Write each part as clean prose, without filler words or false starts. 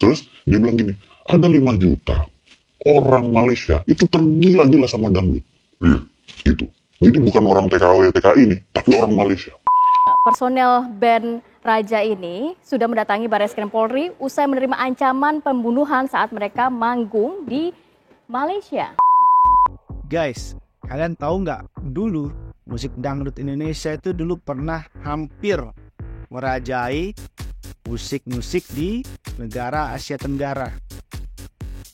Terus dia bilang gini, ada 5 juta orang Malaysia itu tergila-gila sama dangdut. Iya, itu. Jadi bukan orang TKW, TKI ini, tapi orang Malaysia. Personel band Raja ini sudah mendatangi Barreskrim Polri usai menerima ancaman pembunuhan saat mereka manggung di Malaysia. Guys, kalian tahu nggak, dulu musik dangdut Indonesia itu dulu pernah hampir merajai musik-musik di negara Asia Tenggara.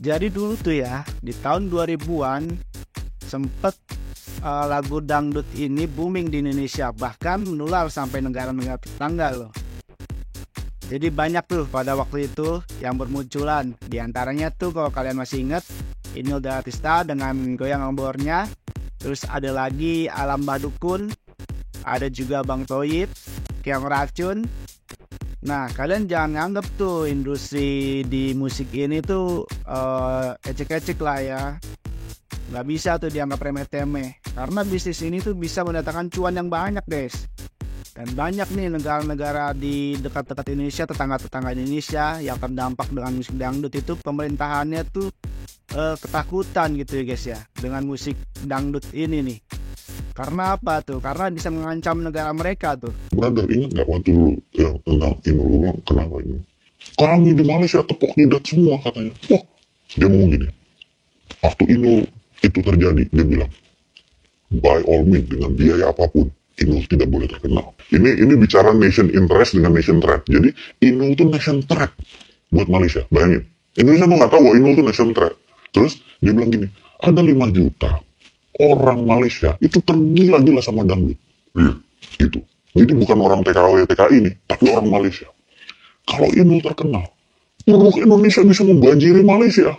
Jadi dulu tuh ya, di tahun 2000-an sempet lagu dangdut ini booming di Indonesia, bahkan menular sampai negara-negara tetangga loh. Jadi banyak tuh pada waktu itu yang bermunculan. Di antaranya tuh kalau kalian masih ingat, Inul Daratista dengan Goyang Ombornya. Terus ada lagi Alam Badukun, ada juga Bang Toyib, Keong Racun. Nah, kalian jangan anggap tuh industri di musik ini tuh ecek-ecek lah ya. Nggak bisa tuh dianggap remeh-temeh, karena bisnis ini tuh bisa mendatangkan cuan yang banyak guys. Dan banyak nih negara-negara di dekat-dekat Indonesia, tetangga-tetangga Indonesia yang terdampak dengan musik dangdut itu pemerintahannya tuh ketakutan gitu ya guys ya, dengan musik dangdut ini nih. Karena apa tuh? Karena bisa mengancam negara mereka tuh. Brother, ingat nggak waktu dulu yang tentang Inul, lu bilang, kenapa ini? Kami di Malaysia tepuk jidat semua katanya. Wah, dia ngomong gini, waktu Inul itu terjadi, dia bilang, by all means, dengan biaya apapun, Inul tidak boleh terkenal. Ini bicara nation interest dengan nation threat. Jadi Inul itu nation threat buat Malaysia. Bayangin, Indonesia tuh nggak tahu bahwa Inul itu nation threat. Terus dia bilang gini, ada 5 juta orang Malaysia itu tergila-gila sama dangdut. Iya, itu. Jadi bukan orang TKW, TKI ini, tapi orang Malaysia. Kalau Inul terkenal, seluruh Indonesia bisa membanjiri Malaysia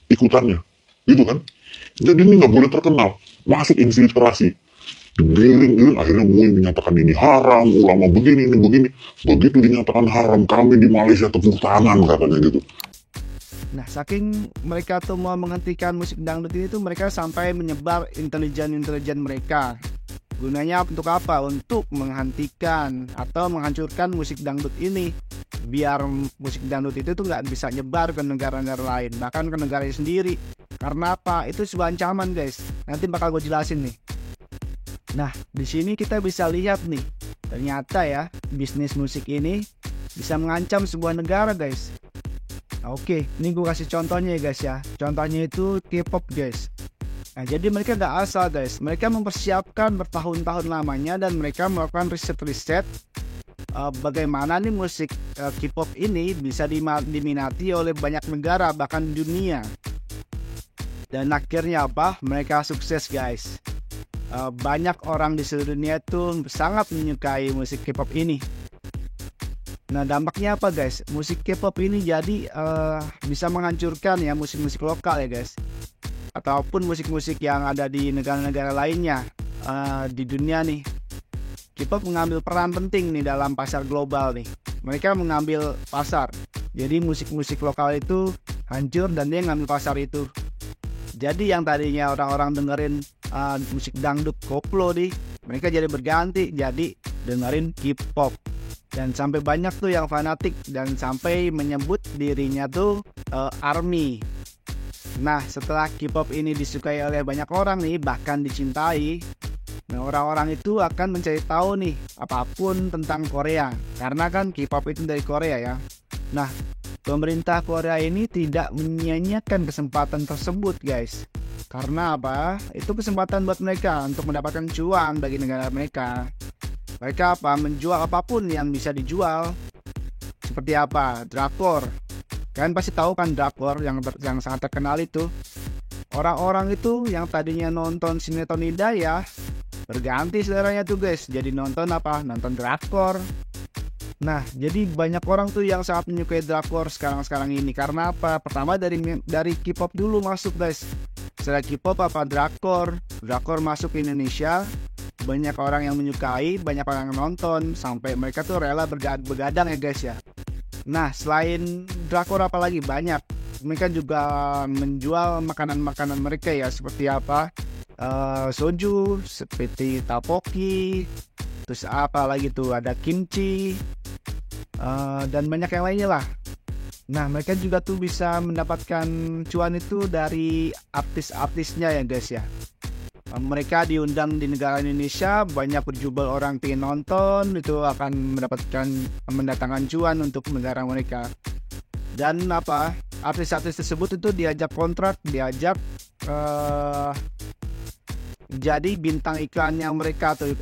ikutannya, gitu kan? Jadi ini nggak boleh terkenal, masuk infiltrasi, digiring, akhirnya MUI menyatakan ini haram, ulama begini, ini begini. Begitu dinyatakan haram, kami di Malaysia tepuk tangan katanya gitu. Nah, saking mereka tuh mau menghentikan musik dangdut ini tuh, mereka sampai menyebar intelijen mereka. Gunanya untuk apa? Untuk menghentikan atau menghancurkan musik dangdut ini, biar musik dangdut itu tuh nggak bisa nyebar ke negara-negara lain, bahkan ke negaranya sendiri. Karena apa? Itu sebuah ancaman guys. Nanti bakal gue jelasin nih. Nah, di sini kita bisa lihat nih, ternyata ya bisnis musik ini bisa mengancam sebuah negara guys. Oke, ini gue kasih contohnya ya guys ya. Contohnya itu K-pop guys. Nah, jadi mereka gak asal guys. Mereka mempersiapkan bertahun-tahun lamanya dan mereka melakukan riset-riset bagaimana nih musik K-pop ini bisa diminati oleh banyak negara, bahkan dunia. Dan akhirnya apa? Mereka sukses guys. Banyak orang di seluruh dunia tuh sangat menyukai musik K-pop ini. Nah, dampaknya apa guys? Musik K-pop ini jadi bisa menghancurkan ya musik-musik lokal ya guys, ataupun musik-musik yang ada di negara-negara lainnya di dunia nih. K-pop mengambil peran penting nih dalam pasar global nih. Mereka mengambil pasar. Jadi musik-musik lokal itu hancur dan dia ngambil pasar itu. Jadi yang tadinya orang-orang dengerin musik dangdut koplo nih, mereka jadi berganti jadi dengerin K-pop. Dan sampai banyak tuh yang fanatik dan sampai menyebut dirinya tuh ARMY. Nah, setelah K-pop ini disukai oleh banyak orang nih, bahkan dicintai, nah orang-orang itu akan mencari tahu nih apapun tentang Korea, karena kan K-pop itu dari Korea ya. Nah, pemerintah Korea ini tidak menyia-nyiakan kesempatan tersebut guys. Karena apa? Itu kesempatan buat mereka untuk mendapatkan cuan bagi negara mereka. Mereka apa? Menjual apapun yang bisa dijual. Seperti apa? Drakor. Kalian pasti tahu kan drakor yang sangat terkenal itu. Orang-orang itu yang tadinya nonton sinetron Hidayah berganti seleranya tuh guys, jadi nonton apa? Nonton drakor. Nah, jadi banyak orang tuh yang sangat menyukai drakor sekarang ini. Karena apa? Pertama dari K-pop dulu masuk guys. Setelah K-pop apa? Drakor. Drakor masuk ke Indonesia. Banyak orang yang menyukai, banyak orang yang nonton, sampai mereka tuh rela begadang ya guys ya. Nah, selain drakor apalagi banyak. Mereka juga menjual makanan-makanan mereka ya, seperti apa? Soju, seperti takoki, terus apa lagi tuh, ada kimchi, dan banyak yang lainnya lah. Nah, mereka juga tuh bisa mendapatkan cuan itu dari artis-artisnya ya guys ya. Mereka diundang di negara Indonesia, banyak berjubel orang pengen nonton, itu akan mendapatkan mendatangkan cuan untuk negara mereka. Dan artis-artis tersebut itu diajak kontrak, diajak jadi bintang iklannya mereka tuh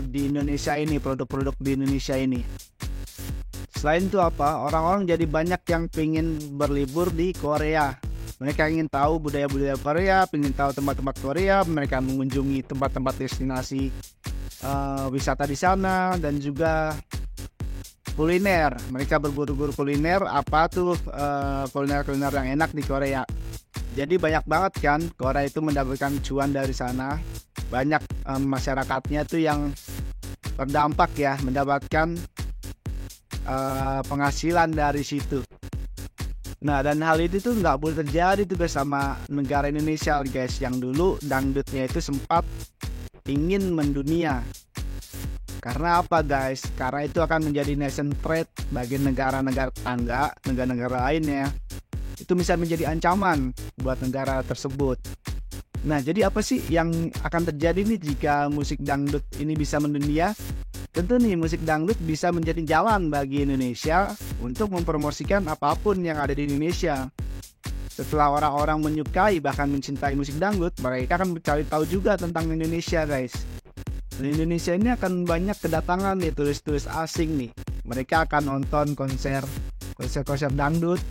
di Indonesia ini, produk-produk di Indonesia ini. Selain itu orang-orang jadi banyak yang pengen berlibur di Korea. Mereka ingin tahu budaya-budaya Korea, pengen tahu tempat-tempat Korea, mereka mengunjungi tempat-tempat destinasi wisata di sana, dan juga kuliner. Mereka berburu-buru kuliner, kuliner-kuliner yang enak di Korea. Jadi banyak banget kan Korea itu mendapatkan cuan dari sana. Banyak masyarakatnya tuh yang terdampak ya, mendapatkan penghasilan dari situ. Nah, dan hal itu tuh nggak boleh terjadi tuh guys sama negara Indonesia guys, yang dulu dangdutnya itu sempat ingin mendunia. Karena apa guys? Karena itu akan menjadi nation threat bagi negara-negara tetangga, negara-negara lainnya. Itu bisa menjadi ancaman buat negara tersebut. Nah, jadi apa sih yang akan terjadi nih jika musik dangdut ini bisa mendunia? Tentu nih musik dangdut bisa menjadi jalan bagi Indonesia untuk mempromosikan apapun yang ada di Indonesia. Setelah orang-orang menyukai bahkan mencintai musik dangdut, mereka akan mencari tahu juga tentang Indonesia guys. Dan Indonesia ini akan banyak kedatangan nih turis-turis asing nih. Mereka akan nonton konser dangdut,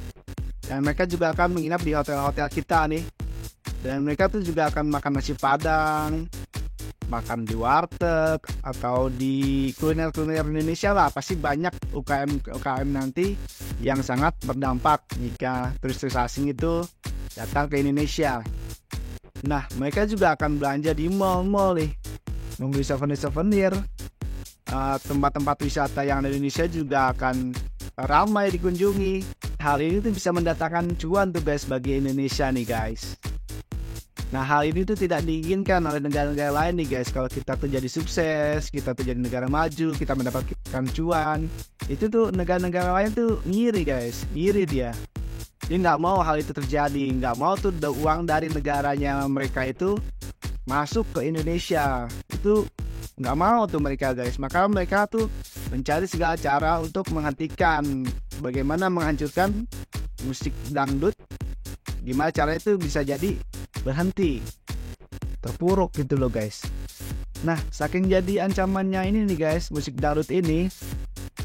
dan mereka juga akan menginap di hotel-hotel kita nih. Dan mereka tuh juga akan makan nasi Padang, makan di warteg atau di kuliner-kuliner Indonesia lah. Pasti banyak UKM nanti yang sangat berdampak jika turis-turis asing itu datang ke Indonesia. Nah, mereka juga akan belanja di mall-mall nih, membeli souvenir. Tempat-tempat wisata yang ada di Indonesia juga akan ramai dikunjungi. Hal ini tuh bisa mendatangkan cuan tuh guys bagi Indonesia nih guys. Nah, hal ini tuh tidak diinginkan oleh negara-negara lain nih guys. Kalau kita tuh jadi sukses, kita tuh jadi negara maju, kita mendapatkan cuan, itu tuh negara-negara lain tuh ngiri guys, ngiri dia. Dia nggak mau hal itu terjadi, nggak mau tuh uang dari negaranya mereka itu masuk ke Indonesia. Itu nggak mau tuh mereka guys. Maka mereka tuh mencari segala cara untuk menghentikan, bagaimana menghancurkan musik dangdut. Gimana cara itu bisa jadi berhenti, terpuruk gitu loh guys. Nah, saking jadi ancamannya ini nih guys, musik dangdut ini,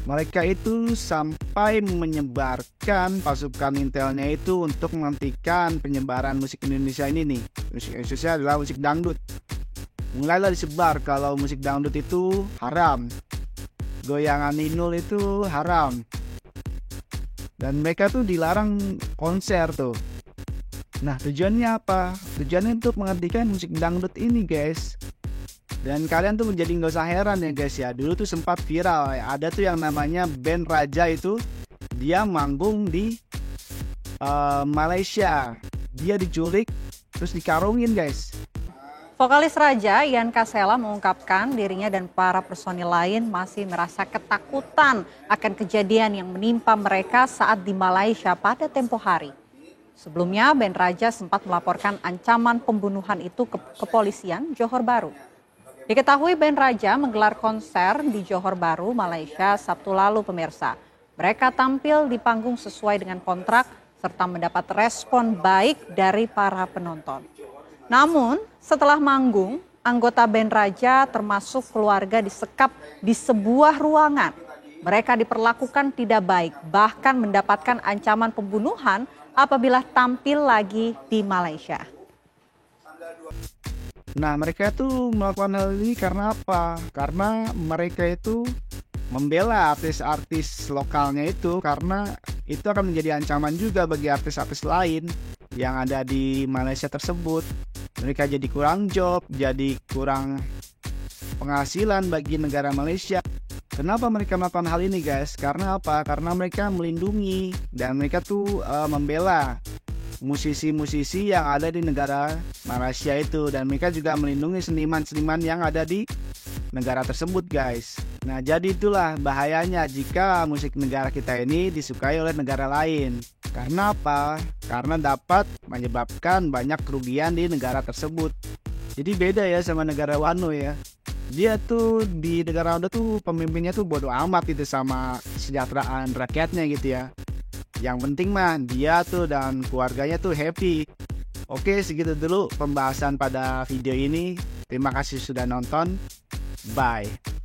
mereka itu sampai menyebarkan pasukan intelnya itu untuk menghentikan penyebaran musik Indonesia ini nih. Musik Indonesia adalah musik dangdut. Mulailah disebar kalau musik dangdut itu haram, goyangan inul itu haram, dan mereka tuh dilarang konser tuh. Nah, tujuannya apa? Tujuannya untuk menghentikan musik dangdut ini guys. Dan kalian tuh menjadi nggak usah heran ya guys ya. Dulu tuh sempat viral ya. Ada tuh yang namanya band Raja itu, dia manggung di Malaysia. Dia diculik terus dikarungin guys. Vokalis Raja, Ian Kasela, mengungkapkan dirinya dan para personil lain masih merasa ketakutan akan kejadian yang menimpa mereka saat di Malaysia pada tempo hari. Sebelumnya, band Raja sempat melaporkan ancaman pembunuhan itu ke kepolisian Johor Bahru. Diketahui band Raja menggelar konser di Johor Bahru, Malaysia Sabtu lalu pemirsa. Mereka tampil di panggung sesuai dengan kontrak serta mendapat respon baik dari para penonton. Namun, setelah manggung, anggota band Raja termasuk keluarga disekap di sebuah ruangan. Mereka diperlakukan tidak baik, bahkan mendapatkan ancaman pembunuhan apabila tampil lagi di Malaysia. Nah, mereka tuh melakukan hal ini karena apa? Karena mereka itu membela artis-artis lokalnya itu, karena itu akan menjadi ancaman juga bagi artis-artis lain yang ada di Malaysia tersebut. Mereka jadi kurang job, jadi kurang penghasilan bagi negara Malaysia. Kenapa mereka melakukan hal ini guys? Karena apa? Karena mereka melindungi dan mereka tuh membela musisi-musisi yang ada di negara Malaysia itu, dan mereka juga melindungi seniman-seniman yang ada di negara tersebut guys. Nah, jadi itulah bahayanya jika musik negara kita ini disukai oleh negara lain. Karena apa? Karena dapat menyebabkan banyak kerugian di negara tersebut. Jadi beda ya sama negara Wano ya. Dia tuh di negara Wano tuh pemimpinnya tuh bodo amat itu sama kesejahteraan rakyatnya gitu ya. Yang penting mah dia tuh dan keluarganya tuh happy. Oke, segitu dulu pembahasan pada video ini. Terima kasih sudah nonton. Bye.